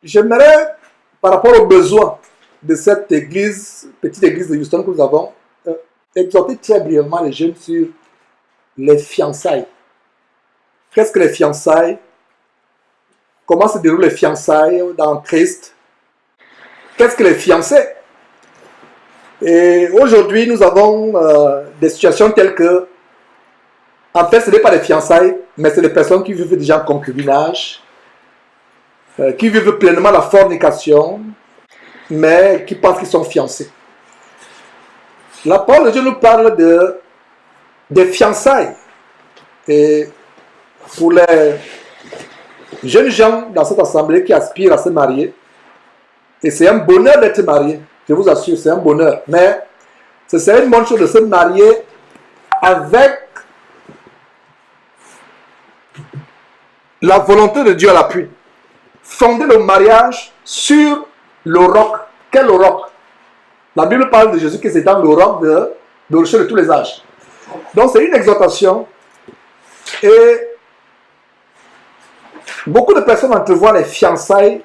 J'aimerais, par rapport aux besoins de cette église, petite église de Houston que nous avons, exhorter très brièvement les jeunes sur les fiançailles. Qu'est-ce que les fiançailles? Comment se déroulent les fiançailles dans Christ? Qu'est-ce que les fiancés? Et aujourd'hui, nous avons des situations telles que, en fait, ce n'est pas les fiançailles, mais c'est les personnes qui vivent déjà en concubinage, qui vivent pleinement la fornication, mais qui pensent qu'ils sont fiancés. La parole de Dieu nous parle des fiançailles. Et pour les jeunes gens dans cette assemblée qui aspirent à se marier, et c'est un bonheur d'être marié, je vous assure, c'est un bonheur. Mais ce serait une bonne chose de se marier avec la volonté de Dieu à l'appui. Fonder le mariage sur le roc. Quel roc? La Bible parle de Jésus qui c'est dans le roc de rocher de tous les âges. Donc c'est une exhortation. Et beaucoup de personnes entrevoient les fiançailles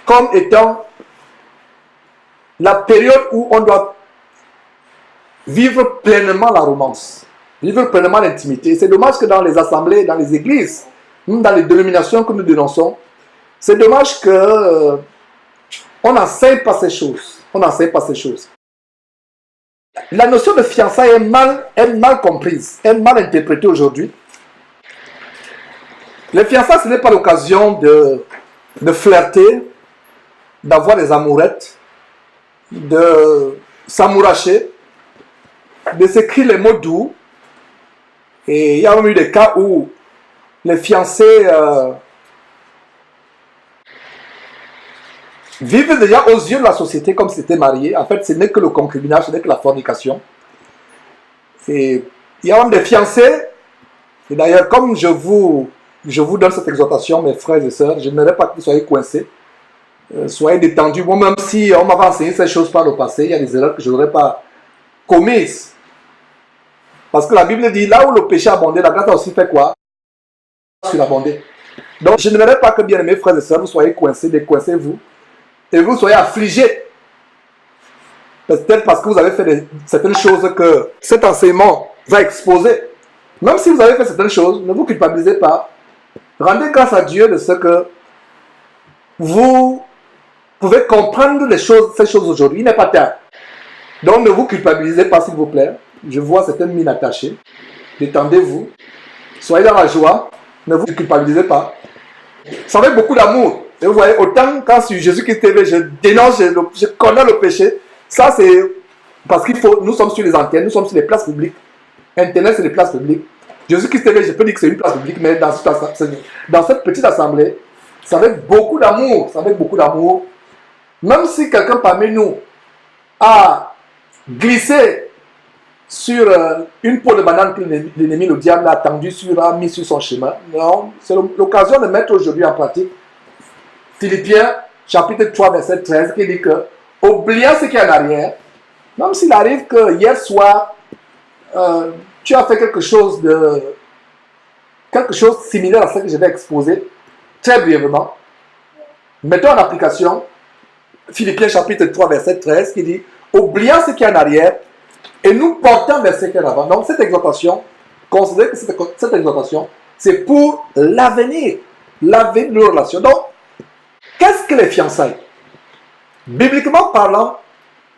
comme étant la période où on doit vivre pleinement la romance, vivre pleinement l'intimité. C'est dommage que dans les assemblées, dans les églises, même dans les dénominations que nous dénonçons, c'est dommage que on n'enseigne pas ces choses. On n'enseigne pas ces choses. La notion de fiançailles est mal comprise, est mal interprétée aujourd'hui. Les fiançailles, ce n'est pas l'occasion de flirter, d'avoir des amourettes, de s'amouracher, de s'écrire les mots doux. Et il y a même eu des cas où les fiancés vivent déjà aux yeux de la société comme s'ils étaient mariés. En fait, ce n'est que le concubinage, ce n'est que la fornication. Et il y a même des fiancés. Et d'ailleurs, comme je vous donne cette exhortation, mes frères et sœurs, je n'aimerais pas que vous soyez coincés. Soyez détendus. Moi, même si on m'avait enseigné ces choses par le passé, il y a des erreurs que je n'aurais pas commises. Parce que la Bible dit, là où le péché a abondé, la grâce a aussi fait quoi? Sur abondé. Donc, je n'aimerais pas que, bien aimés frères et sœurs, vous soyez coincés, décoincez-vous, et vous soyez affligés. Peut-être parce que vous avez fait certaines choses que cet enseignement va exposer. Même si vous avez fait certaines choses, ne vous culpabilisez pas. Rendez grâce à Dieu de ce que vous pouvez comprendre ces choses aujourd'hui. Il n'est pas tard. Donc ne vous culpabilisez pas, s'il vous plaît. Je vois certaines mines attachées. Détendez-vous. Soyez dans la joie. Ne vous culpabilisez pas. C'est avec beaucoup d'amour. Et vous voyez, autant quand sur Jésus-Christ TV, je dénonce, je condamne le péché. Ça, c'est parce nous sommes sur les antennes, nous sommes sur les places publiques. Internet, c'est des places publiques. Jésus-Christ TV, je peux dire que c'est une place publique, mais dans cette petite assemblée, c'est avec beaucoup d'amour. C'est avec beaucoup d'amour. Même si quelqu'un parmi nous a glissé sur une peau de banane que l'ennemi, le diable, a mis sur son chemin. Non, c'est l'occasion de mettre aujourd'hui en pratique Philippiens chapitre 3 verset 13 qui dit que, oubliant ce qui est en arrière, même s'il arrive que hier soir tu as fait quelque chose similaire à ce que je vais exposer très brièvement, mettons en application Philippiens chapitre 3 verset 13 qui dit, oubliant ce qui est en arrière et nous portant vers ce qui est en avant. Donc cette exhortation, considérez que cette exhortation, c'est pour l'avenir de nos relations. Donc, qu'est-ce que les fiançailles? Bibliquement parlant,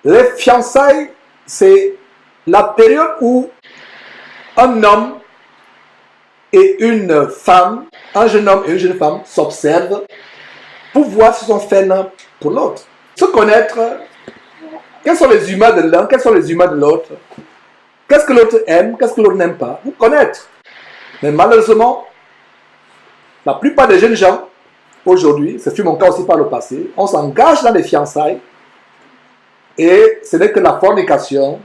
les fiançailles, c'est la période où un homme et une femme, un jeune homme et une jeune femme s'observent pour voir s'ils sont faits l'un pour l'autre. Se connaître, quels sont les humains de l'un, quels sont les humains de l'autre, qu'est-ce que l'autre aime, qu'est-ce que l'autre n'aime pas, vous connaître. Mais malheureusement, la plupart des jeunes gens, aujourd'hui, ce fut mon cas aussi par le passé, on s'engage dans les fiançailles et ce n'est que la fornication,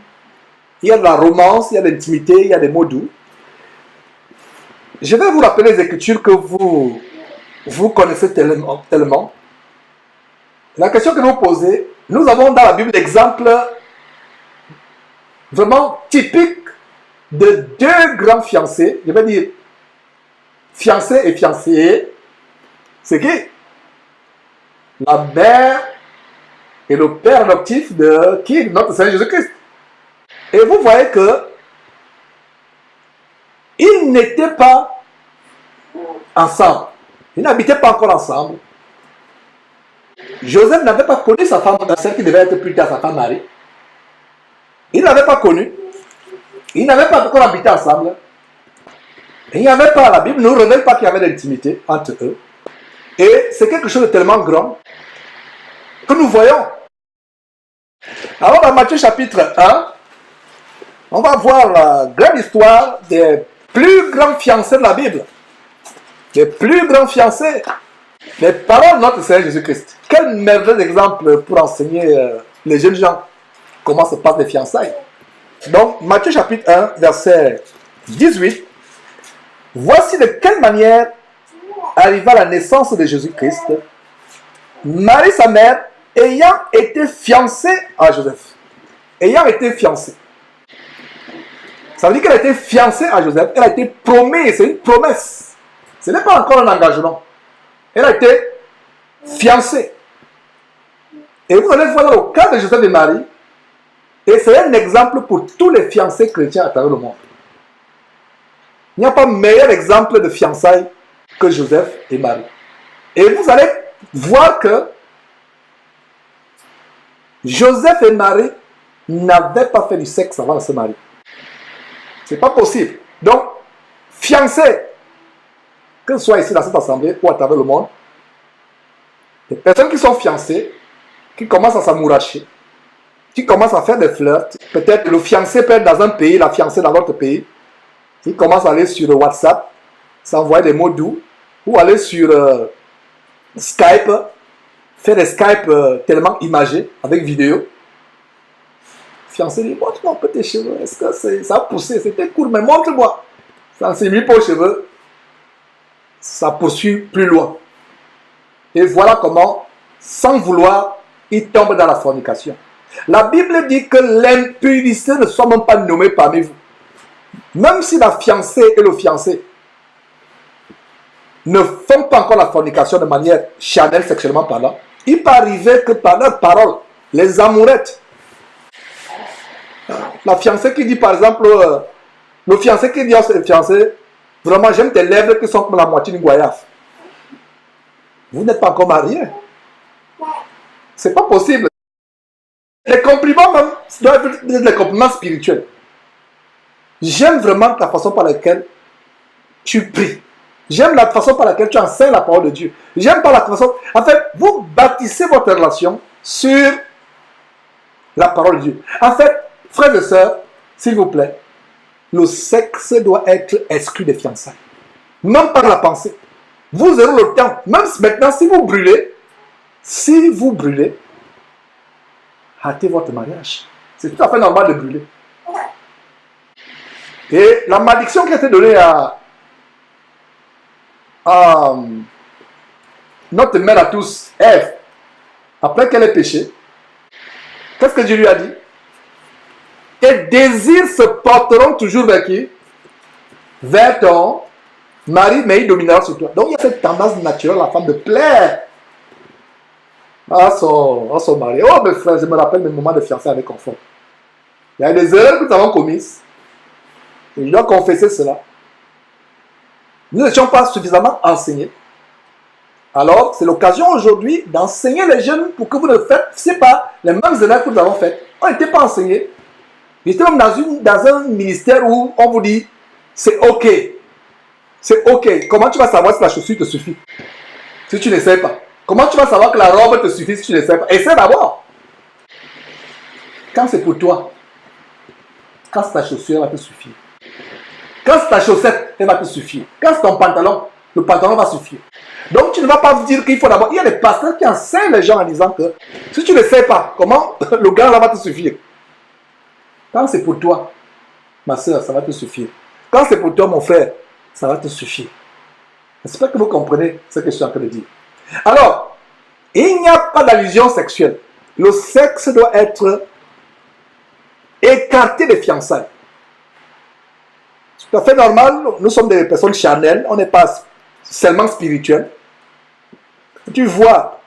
il y a de la romance, il y a de l'intimité, il y a des mots doux. Je vais vous rappeler les Écritures que vous connaissez tellement. La question que vous posez, nous avons dans la Bible l'exemple vraiment typique de deux grands fiancés. Je vais dire fiancé et fiancée. C'est qui? la mère et le père adoptif de qui? Notre Seigneur Jésus-Christ. Et vous voyez que ils n'étaient pas ensemble. Ils n'habitaient pas encore ensemble. Joseph n'avait pas connu sa femme, celle qui devait être plus tard sa femme Marie. Il ne l'avait pas connue. Ils n'avaient pas encore habité ensemble. Et il n'y avait pas, la Bible ne nous révèle pas qu'il y avait d'intimité entre eux. Et c'est quelque chose de tellement grand que nous voyons. Alors dans Matthieu chapitre 1, on va voir la grande histoire des plus grands fiancés de la Bible. Les plus grands fiancés. Les paroles de notre Seigneur Jésus-Christ. Quel merveilleux exemple pour enseigner les jeunes gens comment se passent les fiançailles. Donc, Matthieu chapitre 1, verset 18. Voici de quelle manière arriva la naissance de Jésus-Christ. Marie, sa mère, ayant été fiancée à Joseph. Ayant été fiancée. Ça veut dire qu'elle a été fiancée à Joseph. Elle a été promise. C'est une promesse. Ce n'est pas encore un engagement. Elle a été fiancée. Et vous allez voir dans le cas de Joseph et Marie. Et c'est un exemple pour tous les fiancés chrétiens à travers le monde. Il n'y a pas meilleur exemple de fiançailles que Joseph et Marie. Et vous allez voir que Joseph et Marie n'avaient pas fait du sexe avant de se marier. C'est pas possible. Donc, fiancés, que ce soit ici dans cette assemblée ou à travers le monde, les personnes qui sont fiancées, qui commencent à s'amouracher, qui commencent à faire des flirts, peut-être le fiancé peut être dans un pays, la fiancée dans l'autre pays, ils commencent à aller sur WhatsApp, s'envoyer des mots doux, ou aller sur Skype, faire des Skype tellement imagés, avec vidéo. Fiancé dit, montre-moi un peu tes cheveux, est-ce que ça a poussé, c'était court, mais montre-moi. Ça ne s'est mis pas aux cheveux, ça poursuit plus loin. Et voilà comment, sans vouloir, il tombe dans la fornication. La Bible dit que l'impudicité ne soit même pas nommée parmi vous. Même si la fiancée et le fiancé ne font pas encore la fornication de manière charnelle, sexuellement parlant, il peut arriver que par leurs paroles, les amourettes, la fiancée qui dit par exemple, le fiancé qui dit à son fiancé, vraiment j'aime tes lèvres qui sont comme la moitié d'une goyave. Vous n'êtes pas encore marié. C'est pas possible. Les compliments même doivent être des compliments spirituels. J'aime vraiment la façon par laquelle tu pries. J'aime la façon par laquelle tu enseignes la parole de Dieu. J'aime pas la façon... En fait, vous bâtissez votre relation sur la parole de Dieu. En fait, frères et sœurs, s'il vous plaît, le sexe doit être exclu des fiançailles. Même par la pensée. Vous aurez le temps. Même maintenant, si vous brûlez, hâtez votre mariage. C'est tout à fait normal de brûler. Et la malédiction qui a été donnée à notre mère à tous, Ève, après qu'elle ait péché, qu'est-ce que Dieu lui a dit? Tes désirs se porteront toujours vers qui? Vers ton mari, mais il dominera sur toi. Donc il y a cette tendance naturelle à la femme de plaire à son mari. Oh mes frères, je me rappelle mes moments de fiançailles avec confort. Il y a des erreurs que nous avons commises. Et je dois confesser cela. Nous n'étions pas suffisamment enseignés. Alors, c'est l'occasion aujourd'hui d'enseigner les jeunes pour que vous ne fassiez pas les mêmes erreurs que nous avons faites. On n'était pas enseignés. J'étais même dans un ministère où on vous dit, c'est OK. C'est OK. Comment tu vas savoir si la chaussure te suffit? Si tu n'essayes pas. Comment tu vas savoir que la robe te suffit si tu n'essayes pas? Essaie d'abord. Quand c'est pour toi, quand c'est ta chaussure, elle va te suffire. Quand c'est ta chaussette, elle va te suffire. Quand c'est ton pantalon, le pantalon va suffire. Donc tu ne vas pas vous dire qu'il faut d'abord... Il y a des pasteurs qui enseignent les gens en disant que si tu ne sais pas, comment le gars là va te suffire. Quand c'est pour toi, ma soeur, ça va te suffire. Quand c'est pour toi, mon frère, ça va te suffire. J'espère que vous comprenez ce que je suis en train de dire. Alors, il n'y a pas d'allusion sexuelle. Le sexe doit être écarté des fiançailles. C'est tout à fait normal. Nous sommes des personnes charnelles. On n'est pas seulement spirituels. Tu vois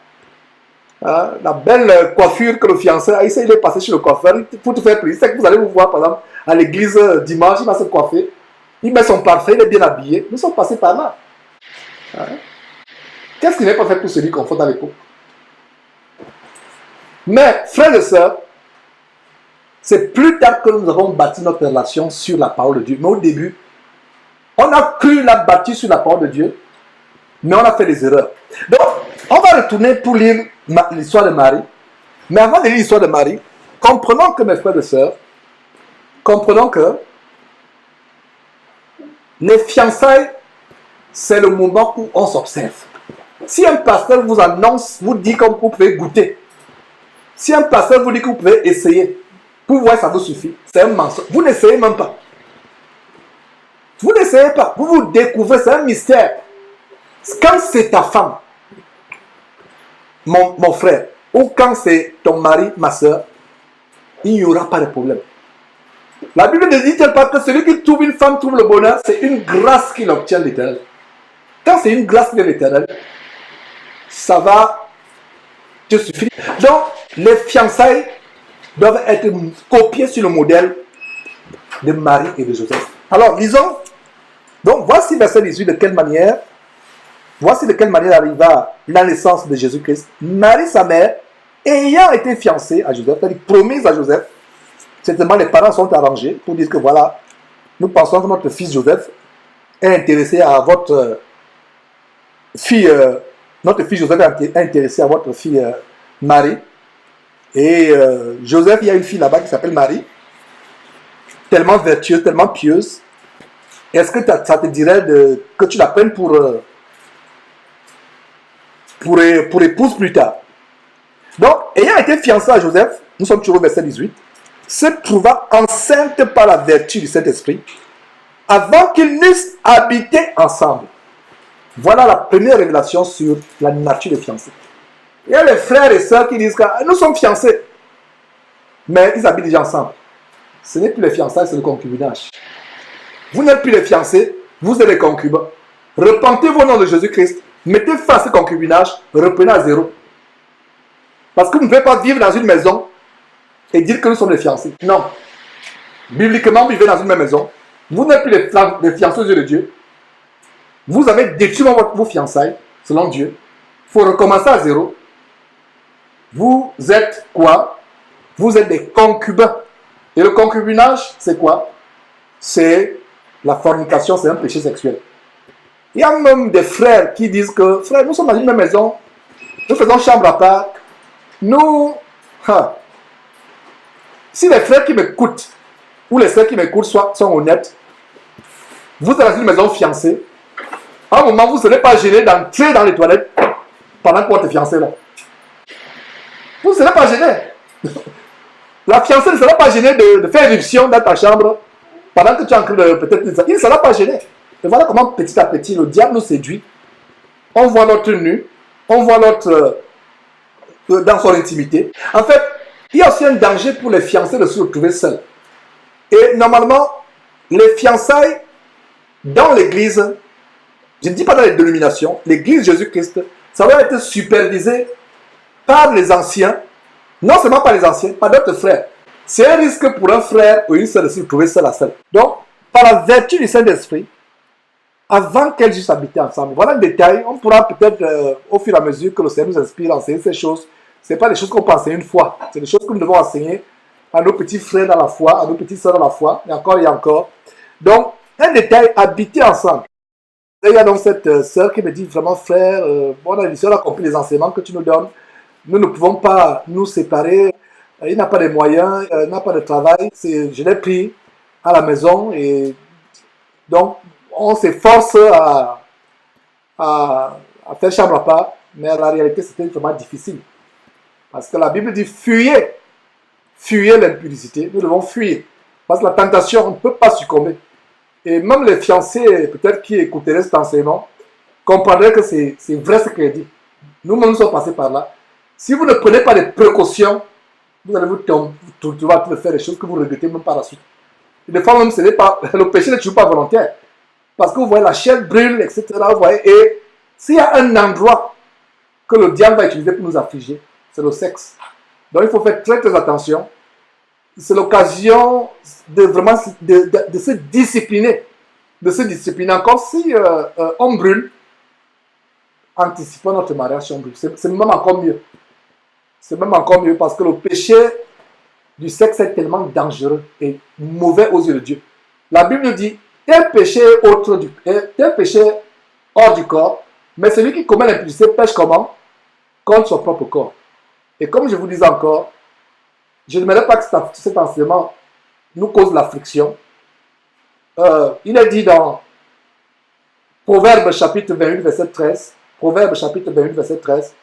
Hein, la belle coiffure que le fiancé a, il est passé chez le coiffeur pour te faire plaisir. C'est que vous allez vous voir, par exemple, à l'église dimanche, il va se coiffer. Il met son parfum, il est bien habillé. Nous sommes passés par là. Hein? Qu'est-ce qu'il n'est pas fait pour celui qu'on fait dans l'époque? Mais, frères et sœurs, c'est plus tard que nous avons bâti notre relation sur la parole de Dieu. Mais au début, on a cru la bâtir sur la parole de Dieu, mais on a fait des erreurs. Donc, on va retourner pour lire l'histoire de Marie. Mais avant de lire l'histoire de Marie, comprenons que mes frères et sœurs, comprenons que les fiançailles, c'est le moment où on s'observe. Si un pasteur vous annonce, vous dit que vous pouvez goûter, si un pasteur vous dit que vous pouvez essayer, pour voir ça vous suffit, c'est un mensonge. Vous n'essayez même pas. Vous n'essayez pas. Vous vous découvrez, c'est un mystère. Quand c'est ta femme, mon frère, ou quand c'est ton mari, ma soeur, il n'y aura pas de problème. La Bible ne dit-elle pas que celui qui trouve une femme trouve le bonheur, c'est une grâce qu'il obtient de l'Éternel. Quand c'est une grâce de l'Éternel, ça va te suffire. Donc, les fiançailles doivent être copiées sur le modèle de Marie et de Joseph. Alors, lisons. Donc, voici verset 18 de quelle manière, voici de quelle manière arriva la naissance de Jésus-Christ. Marie, sa mère, ayant été fiancée à Joseph, c'est-à-dire promise à Joseph, certainement les parents sont arrangés pour dire que voilà, nous pensons que notre fils Joseph est intéressé à votre fille, notre fils Joseph est intéressé à votre fille Marie. Et Joseph, il y a une fille là-bas qui s'appelle Marie, tellement vertueuse, tellement pieuse. Est-ce que ça te dirait que tu la prennes pour épouse plus tard? Donc, ayant été fiancée à Joseph, nous sommes toujours au verset 18, se trouva enceinte par la vertu du Saint-Esprit, avant qu'ils n'eussent habité ensemble. Voilà la première révélation sur la nature des fiancés. Il y a les frères et sœurs qui disent que nous sommes fiancés, mais ils habitent déjà ensemble. Ce n'est plus les fiançailles, c'est le concubinage. Vous n'êtes plus les fiancés, vous êtes les concubins. Repentez-vous au nom de Jésus-Christ, mettez fin à ce concubinage, reprenez à zéro. Parce que vous ne pouvez pas vivre dans une maison et dire que nous sommes les fiancés. Non. Bibliquement, vous vivez dans une même maison. Vous n'êtes plus les fiancés aux yeux de Dieu. Vous avez détruit vos fiançailles, selon Dieu. Il faut recommencer à zéro. Vous êtes quoi? Vous êtes des concubins. Et le concubinage, c'est quoi? C'est la fornication, c'est un péché sexuel. Il y a même des frères qui disent que, frère, nous sommes dans une même maison, nous faisons chambre à part, nous... Si les frères qui m'écoutent, ou les sœurs qui m'écoutent sont honnêtes, vous êtes dans une maison fiancée, à un moment, vous ne serez pas gêné d'entrer dans les toilettes pendant que votre fiancé est là. Vous ne serez pas gêné. La fiancée ne sera pas gênée de faire éruption dans ta chambre pendant que tu es en train de peut-être... Il ne sera pas gêné. Et voilà comment petit à petit le diable nous séduit. On voit notre nu, on voit notre... dans son intimité. En fait, il y a aussi un danger pour les fiancés de se retrouver seuls. Et normalement, les fiançailles dans l'église, je ne dis pas dans les dénominations, l'église Jésus-Christ, ça doit être supervisé par les anciens, non seulement par les anciens, par d'autres frères. C'est un risque pour un frère ou une sœur de se retrouver seul à seul. Donc, par la vertu du Saint-Esprit, avant qu'elles eussent habité ensemble, voilà le détail, on pourra peut-être, au fur et à mesure que le Seigneur nous inspire, enseigner ces choses. Ce n'est pas des choses qu'on peut enseigner une fois, c'est des choses que nous devons enseigner à nos petits frères dans la foi, à nos petites sœurs dans la foi, et encore et encore. Donc, un détail, habiter ensemble. Et il y a donc cette sœur qui me dit vraiment, frère, on a compris les enseignements que tu nous donnes, nous ne pouvons pas nous séparer, il n'a pas de moyens, il n'a pas de travail, je l'ai pris à la maison, et donc on s'efforce à faire chambre à part, mais la réalité c'était vraiment difficile. Parce que la Bible dit fuyez l'impudicité, nous devons fuir. Parce que la tentation, on ne peut pas succomber. Et même les fiancés, peut-être qui écouteraient cet enseignement, comprendraient que c'est vrai ce qu'il est dit. Nous-mêmes nous sommes passés par là. Si vous ne prenez pas de précautions, vous allez vous faire des choses que vous regrettez même par la suite. Et des fois même, le péché n'est toujours pas volontaire. Parce que vous voyez, la chair brûle, etc. Vous voyez, et s'il y a un endroit que le diable va utiliser pour nous affliger, c'est le sexe. Donc il faut faire très très attention. C'est l'occasion de vraiment de se discipliner. De se discipliner. Encore si on brûle, anticipons notre mariage si on brûle. C'est même encore mieux. C'est même encore mieux parce que le péché du sexe est tellement dangereux et mauvais aux yeux de Dieu. La Bible dit, tel péché tel péché hors du corps, mais celui qui commet l'impudicité pêche comment? Contre son propre corps. Et comme je vous disais encore, je n'aimerais pas que cet enseignement nous cause la friction. Il est dit dans Proverbe chapitre 28, verset 13, Proverbe chapitre 28, verset 13,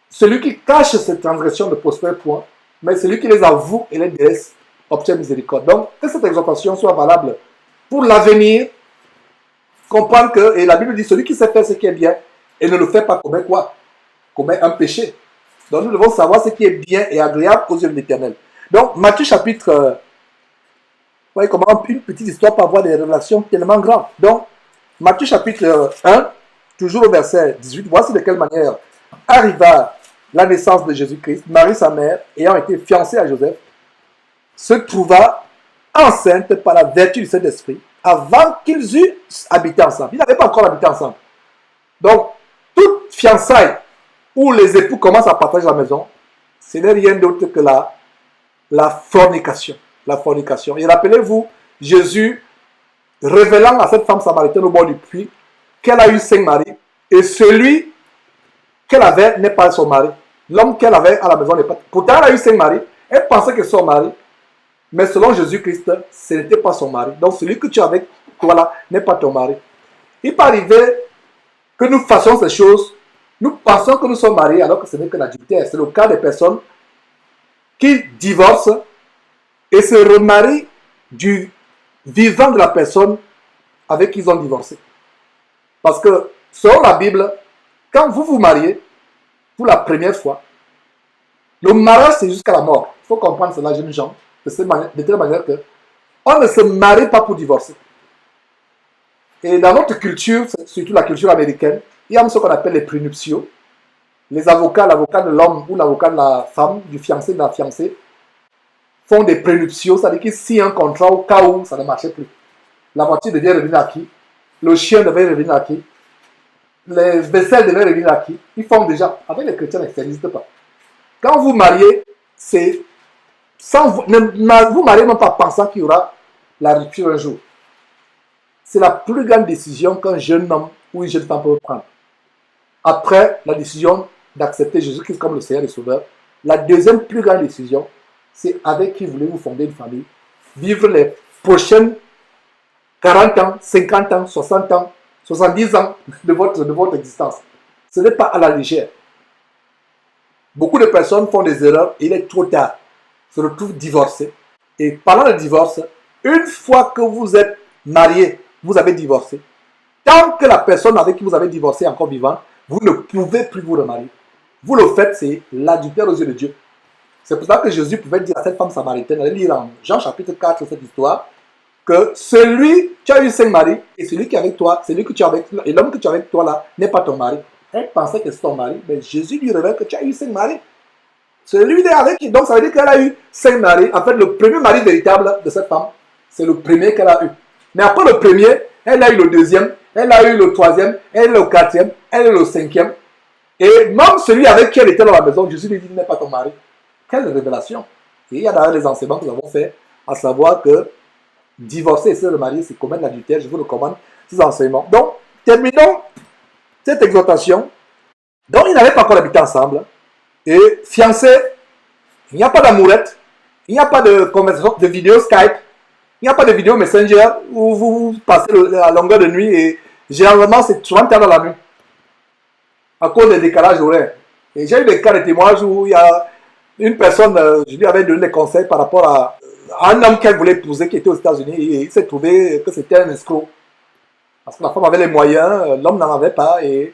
celui qui cache ses transgressions ne prospère point, mais celui qui les avoue et les délaisse obtient miséricorde. Donc, que cette exhortation soit valable pour l'avenir, comprendre que, et la Bible dit, celui qui sait faire ce qui est bien et ne le fait pas commet quoi? Commet un péché. Donc, nous devons savoir ce qui est bien et agréable aux yeux de l'Éternel. Donc, Matthieu chapitre, vous voyez comment une petite histoire peut avoir des révélations tellement grandes. Donc, Matthieu chapitre 1, toujours au verset 18, voici de quelle manière arriva la naissance de Jésus-Christ. Marie, sa mère, ayant été fiancée à Joseph, se trouva enceinte par la vertu du Saint-Esprit avant qu'ils eussent habité ensemble. Ils n'avaient pas encore habité ensemble. Donc, toute fiançaille où les époux commencent à partager la maison, ce n'est rien d'autre que la fornication. La fornication. Et rappelez-vous, Jésus, révélant à cette femme samaritaine au bord du puits, qu'elle a eu 5 maris, et celui qu'elle avait n'est pas son mari. L'homme qu'elle avait à la maison n'est pas. Pourtant, elle a eu 5 maris, elle pensait que c'est son mari, mais selon Jésus-Christ, ce n'était pas son mari. Donc, celui que tu as avec toi là n'est pas ton mari. Il peut arriver que nous fassions ces choses, nous pensons que nous sommes mariés alors que ce n'est que l'adultère. C'est le cas des personnes qui divorcent et se remarient du vivant de la personne avec qui ils ont divorcé. Parce que, selon la Bible, quand vous vous mariez pour la première fois, le mariage c'est jusqu'à la mort. Il faut comprendre cela, jeunes gens, de telle manière que on ne se marie pas pour divorcer. Et dans notre culture, surtout la culture américaine, il y a ce qu'on appelle les prénuptiaux. Les avocats, l'avocat de l'homme ou l'avocat de la femme, du fiancé, de la fiancée, font des prénuptiaux, c'est-à-dire qu'ils signent un contrat au cas où ça ne marchait plus. La voiture devait revenir à qui? Le chien devait revenir à qui? Les vaisselles devaient revenir à qui? Ils font déjà. Avec les chrétiens, ça n'existe pas. Quand vous mariez, c'est sans vous mariez même pas pensant qu'il y aura la rupture un jour. C'est la plus grande décision qu'un jeune homme ou une jeune femme peut prendre. Après la décision d'accepter Jésus-Christ comme le Seigneur et Sauveur, la deuxième plus grande décision, c'est avec qui voulez-vous fonder une famille, vivre les prochaines 40 ans, 50 ans, 60 ans, 70 ans de votre existence. Ce n'est pas à la légère. Beaucoup de personnes font des erreurs et il est trop tard. Se retrouvent divorcés. Et parlant de divorce, une fois que vous êtes marié, vous avez divorcé. Tant que la personne avec qui vous avez divorcé est encore vivante, vous ne pouvez plus vous remarier. Vous le faites, c'est l'adultère aux yeux de Dieu. C'est pour ça que Jésus pouvait dire à cette femme samaritaine, allez lire en Jean chapitre 4 cette histoire, que celui, tu as eu 5 maris, et celui qui est avec toi, celui que tu as avec, et l'homme que tu as avec toi là, n'est pas ton mari. Elle pensait que c'est ton mari, mais Jésus lui révèle que tu as eu 5 maris. Celui avec qui, donc ça veut dire qu'elle a eu 5 maris. En fait, le premier mari véritable de cette femme, c'est le premier qu'elle a eu. Mais après le premier, elle a eu le deuxième, elle a eu le troisième, elle est le quatrième, elle est le cinquième. Et même celui avec qui elle était dans la maison, Jésus lui dit, il n'est pas ton mari. Quelle révélation! Et il y a d'ailleurs les enseignements que nous avons fait, à savoir que divorcer et se remarier, c'est commettre l'adultère. Je vous recommande ces enseignements. Donc, terminons cette exhortation. Donc, ils n'avaient pas encore habité ensemble. Et fiancés, il n'y a pas d'amourette, il n'y a pas de conversation, de vidéo Skype, il n'y a pas de vidéo Messenger où vous passez la longueur de nuit et généralement c'est souvent tard dans la nuit à cause des décalages horaires. Et j'ai eu des cas de témoignages où il y a une personne, je lui avais donné des conseils par rapport à un homme qu'elle voulait épouser qui était aux États-Unis et il s'est trouvé que c'était un escroc. Parce que la femme avait les moyens, l'homme n'en avait pas et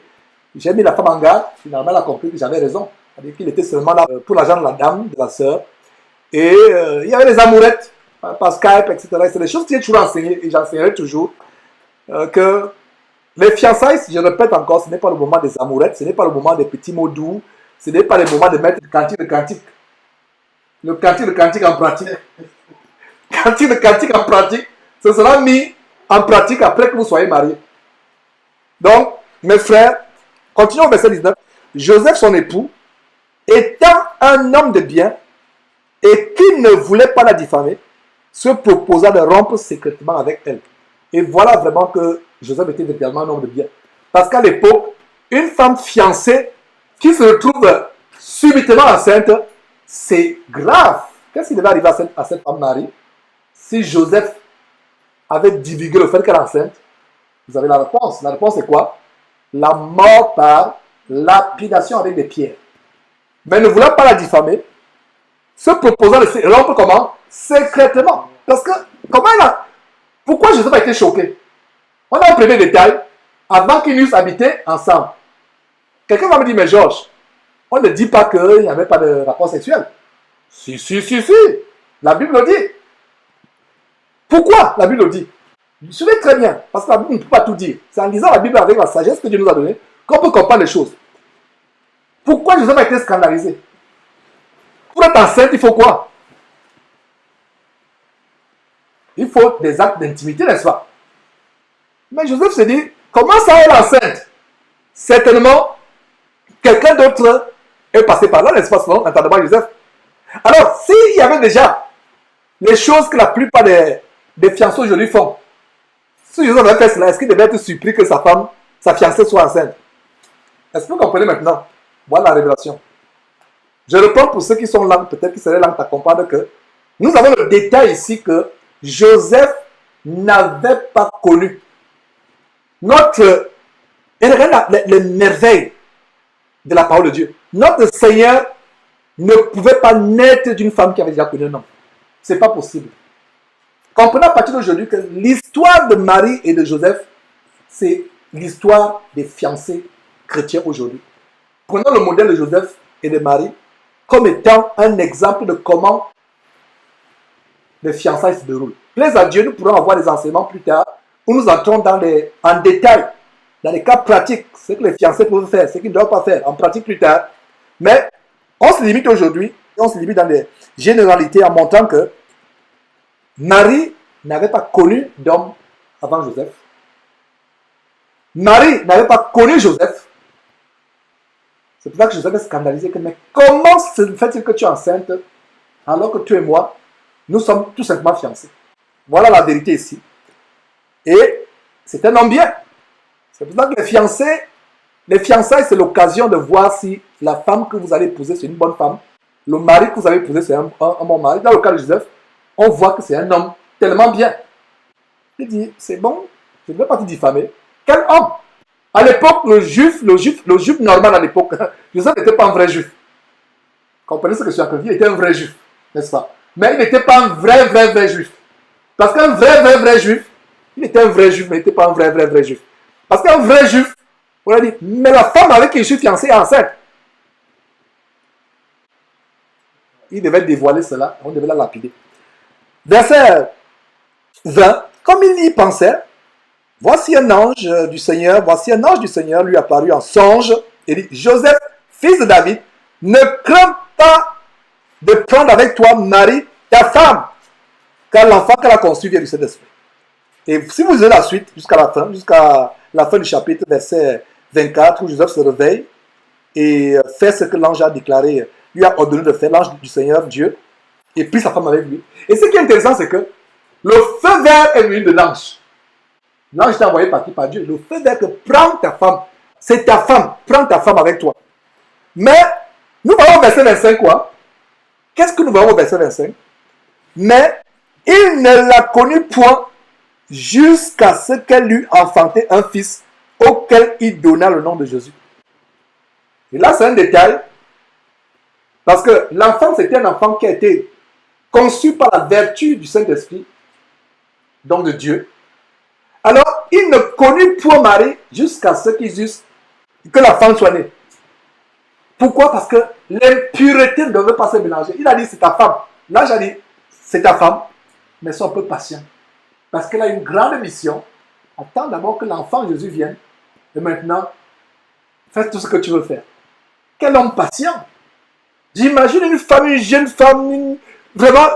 j'ai mis la femme en garde. Finalement, elle a compris que j'avais raison. C'est-à-dire qu'il était seulement là pour l'argent de la dame, de la sœur. Et il y avait les amourettes par Skype, etc. C'est des choses que j'ai toujours enseignées et j'enseignerai toujours que les fiançailles, je répète encore, ce n'est pas le moment des amourettes, ce n'est pas le moment des petits mots doux, ce n'est pas le moment de mettre le cantique de cantique. Le cantique de cantique en pratique. Cantique de cantique en pratique, ce sera mis en pratique après que vous soyez mariés. Donc, mes frères, continuons au verset 19. Joseph, son époux, étant un homme de bien et qui ne voulait pas la diffamer, se proposa de rompre secrètement avec elle. Et voilà vraiment que Joseph était véritablement un homme de bien. Parce qu'à l'époque, une femme fiancée qui se retrouve subitement enceinte, c'est grave. Qu'est-ce qui devait arriver à cette femme mariée si Joseph avait divulgué le fait qu'elle est enceinte? Vous avez la réponse. La réponse est quoi? La mort par lapidation avec des pierres. Mais ne voulant pas la diffamer, se proposant de rompre comment? Secrètement. Parce que, pourquoi Joseph a été choqué? On a un premier détail. Avant qu'ils eussent habité ensemble. Quelqu'un va me dire, mais Georges, on ne dit pas qu'il n'y avait pas de rapport sexuel. Si. La Bible le dit. Pourquoi la Bible le dit? Je sais très bien, parce que la Bible ne peut pas tout dire. C'est en lisant la Bible avec la sagesse que Dieu nous a donnée qu'on peut comprendre les choses. Pourquoi Joseph a été scandalisé? Pour être enceinte, il faut quoi? Il faut des actes d'intimité, n'est-ce pas? Mais Joseph se dit, comment ça elle est enceinte? Certainement, quelqu'un d'autre est passé par là, n'est-ce pas, selon l'entendement de Joseph? Alors, s'il y avait déjà les choses que la plupart des fiancés aujourd'hui font, si Joseph avait fait cela, est-ce qu'il devait être surpris que sa fiancée soit enceinte? Est-ce que vous comprenez maintenant? Voilà la révélation. Je reprends pour ceux qui sont là, peut-être qu'ils seraient là à comprendre que nous avons le détail ici que Joseph n'avait pas connu et regarde les merveilles de la parole de Dieu. Notre Seigneur ne pouvait pas naître d'une femme qui avait déjà connu un homme. Ce n'est pas possible. Comprenez à partir d'aujourd'hui que l'histoire de Marie et de Joseph, c'est l'histoire des fiancés chrétiens aujourd'hui. Prenons le modèle de Joseph et de Marie comme étant un exemple de comment les fiançailles se déroulent. Plaise à Dieu, nous pourrons avoir des enseignements plus tard où nous entrons en détail, dans les cas pratiques, ce que les fiancés peuvent faire, ce qu'ils ne doivent pas faire, en pratique plus tard. Mais on se limite aujourd'hui, on se limite dans les généralités en montrant que Marie n'avait pas connu d'homme avant Joseph. Marie n'avait pas connu Joseph. C'est pour ça que Joseph est scandalisé. Mais comment se fait-il que tu es enceinte alors que tu et moi, nous sommes tout simplement fiancés? Voilà la vérité ici. Et c'est un homme bien. C'est pour ça que les fiançailles, c'est l'occasion de voir si la femme que vous allez épouser, c'est une bonne femme. Le mari que vous allez épouser, c'est un bon mari. Dans le cas de Joseph, on voit que c'est un homme tellement bien. Il dit, c'est bon, je ne vais pas te diffamer. Quel homme? À l'époque, le juif normal à l'époque, Joseph n'était pas un vrai juif. Comprenez ce que je suis en train de dire? Il était un vrai juif, n'est-ce pas? Mais il n'était pas un vrai juif. Parce qu'un vrai juif, il était un vrai juif, mais il n'était pas un vrai juif. Parce qu'un vrai juif, on a dit, mais la femme avec qui je suis fiancé est enceinte. Il devait dévoiler cela, on devait la lapider. Verset 20, comme il y pensait, voici un ange du Seigneur lui apparut en songe et dit, Joseph, fils de David, ne crains pas de prendre avec toi Marie, ta femme, car l'enfant qu'elle a conçu vient du Saint-Esprit. Et si vous lisez la suite, jusqu'à la fin du chapitre, verset 24, où Joseph se réveille et fait ce que l'ange a déclaré, lui a ordonné de faire, l'ange du Seigneur, Dieu, et prit sa femme avec lui. Et ce qui est intéressant, c'est que le feu vert est venu de l'ange. L'ange t'a envoyé par qui? Par Dieu. Le feu vert que prends ta femme, c'est ta femme, prends ta femme avec toi. Mais, nous voyons au verset 25 quoi? Qu'est-ce que nous voyons au verset 25? Mais, il ne l'a connue point jusqu'à ce qu'elle eût enfanté un fils auquel il donna le nom de Jésus. Et là, c'est un détail, parce que l'enfant, c'était un enfant qui a été conçu par la vertu du Saint-Esprit, donc de Dieu. Alors, il ne connut point Marie jusqu'à ce que la femme soit née. Pourquoi? Parce que l'impureté ne devait pas se mélanger. Il a dit, c'est ta femme. Là, j'ai dit, c'est ta femme, mais sois un peu patient. Parce qu'elle a une grande mission. Attends d'abord que l'enfant Jésus vienne. Et maintenant, fais tout ce que tu veux faire. Quel homme patient. J'imagine une femme, une jeune femme, vraiment,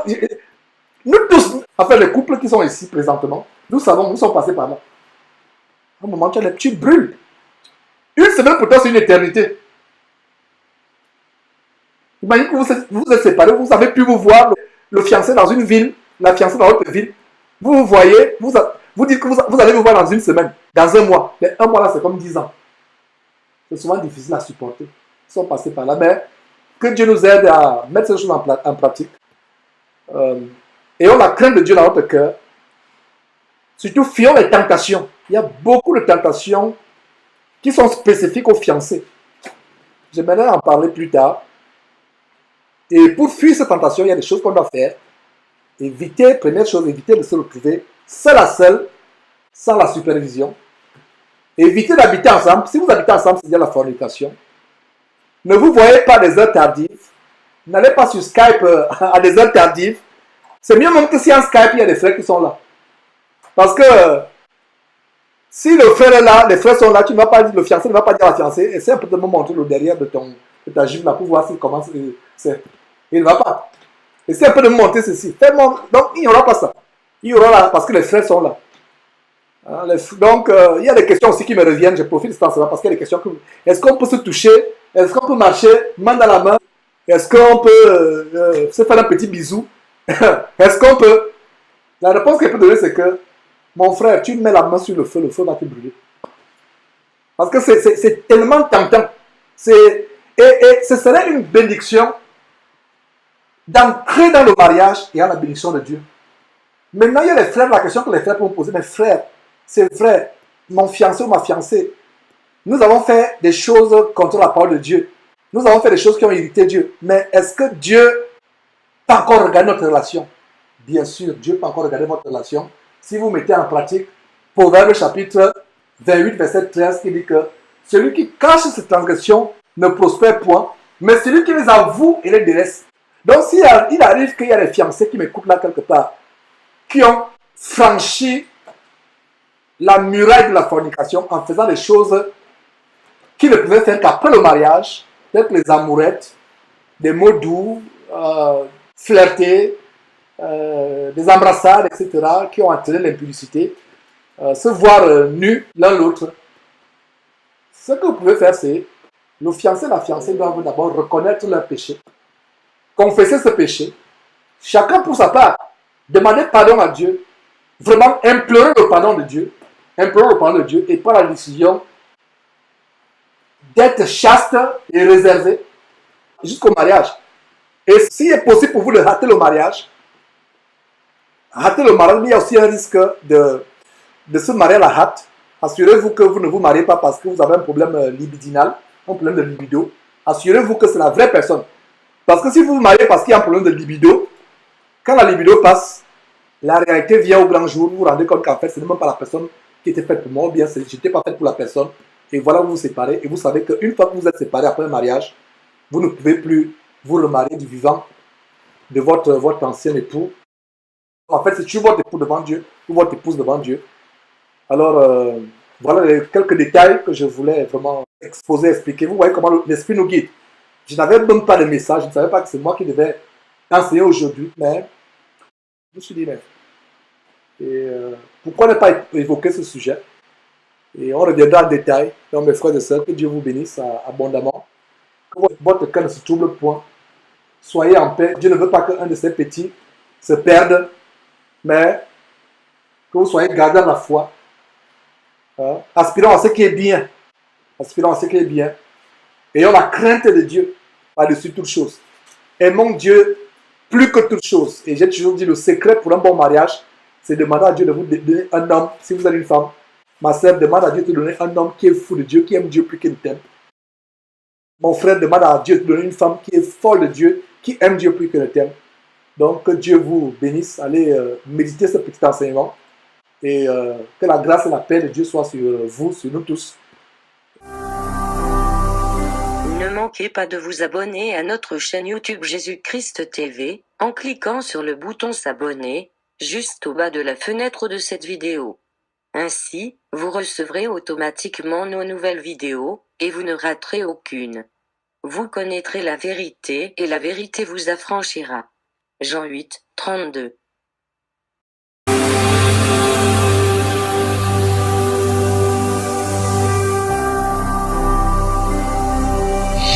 nous tous, enfin les couples qui sont ici présentement, nous savons, nous sommes passés par là. À un moment, tu brûles. Une semaine pour toi, c'est une éternité. Imagine que vous êtes séparés, vous avez pu vous voir le fiancé dans une ville, la fiancée dans votre ville. Vous vous voyez, vous dites que vous allez vous voir dans une semaine, dans un mois. Mais un mois là, c'est comme 10 ans. C'est souvent difficile à supporter. Ils sont passés par là. Mais que Dieu nous aide à mettre ces choses en pratique. Ayons la crainte de Dieu dans notre cœur. Surtout, fuyons les tentations. Il y a beaucoup de tentations qui sont spécifiques aux fiancés. J'aimerais en parler plus tard. Et pour fuir ces tentations, il y a des choses qu'on doit faire. Éviter, première chose, éviter de se retrouver seul à seul, sans la supervision. Évitez d'habiter ensemble. Si vous habitez ensemble, c'est-à-dire la fornication. Ne vous voyez pas à des heures tardives. N'allez pas sur Skype à des heures tardives. C'est mieux même que si en Skype, il y a des frères qui sont là. Parce que si le frère est là, les frères sont là, tu ne vas pas dire, le fiancé ne va pas dire à la fiancée, essaie un peu de me montrer le derrière de ta jupe là pour voir s'il commence. Il ne va pas. Essaie un peu de me montrer ceci. Donc, il n'y aura pas ça. Il y aura là, parce que les frères sont là. Donc, il y a des questions aussi qui me reviennent. Je profite de ce temps-là parce qu'il y a des questions. Est-ce qu'on peut se toucher? Est-ce qu'on peut marcher main dans la main? Est-ce qu'on peut se faire un petit bisou? Est-ce qu'on peut? La réponse qu'elle peut donner, c'est que mon frère, tu mets la main sur le feu va te brûler. Parce que c'est tellement tentant. Et ce serait une bénédiction d'entrer dans le mariage et à la bénédiction de Dieu. Maintenant, il y a les frères, la question que les frères peuvent poser, mais frère, c'est vrai, mon fiancé ou ma fiancée, nous avons fait des choses contre la parole de Dieu. Nous avons fait des choses qui ont irrité Dieu. Mais est-ce que Dieu peut encore regarder notre relation? Bien sûr, Dieu peut encore regarder votre relation. Si vous mettez en pratique Proverbe chapitre 28, verset 13, qui dit que celui qui cache ses transgressions ne prospère point, mais celui qui les avoue et les délaisse. Donc, s'il arrive qu'il y a des fiancés qui m'écoutent là quelque part, qui ont franchi la muraille de la fornication en faisant des choses qu'ils ne pouvaient faire qu'après le mariage, peut-être les amourettes, des mots doux, flirter, des embrassades, etc., qui ont entraîné l'impudicité, se voir nus l'un l'autre. Ce que vous pouvez faire, c'est le fiancé et la fiancée doivent d'abord reconnaître leur péché, confesser ce péché, chacun pour sa part, demander pardon à Dieu, vraiment implorer le pardon de Dieu, et prendre la décision d'être chaste et réservé jusqu'au mariage. Et s'il est possible pour vous de rater le mariage, mais il y a aussi un risque de se marier à la hâte. Assurez-vous que vous ne vous mariez pas parce que vous avez un problème libidinal, un problème de libido. Assurez-vous que c'est la vraie personne. Parce que si vous vous mariez parce qu'il y a un problème de libido, quand la libido passe, la réalité vient au grand jour, vous vous rendez compte qu'en fait, ce n'est même pas la personne qui était faite pour moi, ou bien je n'étais pas faite pour la personne. Et voilà, vous vous séparez. Et vous savez qu'une fois que vous êtes séparés après un mariage, vous ne pouvez plus vous remarier du vivant de votre ancien époux. En fait, c'est toujours votre époux devant Dieu, ou votre épouse devant Dieu. Alors, voilà quelques détails que je voulais vraiment exposer, expliquer. Vous voyez comment l'esprit nous guide. Je n'avais même pas de message, je ne savais pas que c'est moi qui devais enseigner aujourd'hui, mais je me suis dit, mais pourquoi ne pas évoquer ce sujet? Et on reviendra en détail. Donc, mes frères et sœurs, que Dieu vous bénisse abondamment. Que votre cœur ne se trouble point. Soyez en paix. Dieu ne veut pas qu'un de ces petits se perde, mais que vous soyez gardés dans la foi. Aspirons à ce qui est bien. Aspirons à ce qui est bien. Ayons la crainte de Dieu par-dessus toute chose. Aimons Dieu plus que toute chose. Et j'ai toujours dit, le secret pour un bon mariage, c'est demander à Dieu de vous donner un homme. Si vous avez une femme, ma sœur, demande à Dieu de te donner un homme qui est fou de Dieu, qui aime Dieu plus qu'il ne t'aime. Mon frère, demande à Dieu de te donner une femme qui est folle de Dieu, qui aime Dieu plus qu'il ne t'aime. Donc, que Dieu vous bénisse. Allez méditer ce petit enseignement. Et que la grâce et la paix de Dieu soient sur vous, sur nous tous. Ne manquez pas de vous abonner à notre chaîne YouTube Jésus-Christ TV, en cliquant sur le bouton s'abonner, juste au bas de la fenêtre de cette vidéo. Ainsi, vous recevrez automatiquement nos nouvelles vidéos, et vous ne raterez aucune. Vous connaîtrez la vérité et la vérité vous affranchira. Jean 8, 32.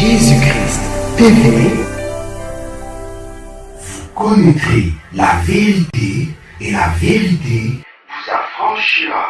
Jésus-Christ TV, vous connaîtrez la vérité et la vérité vous affranchira.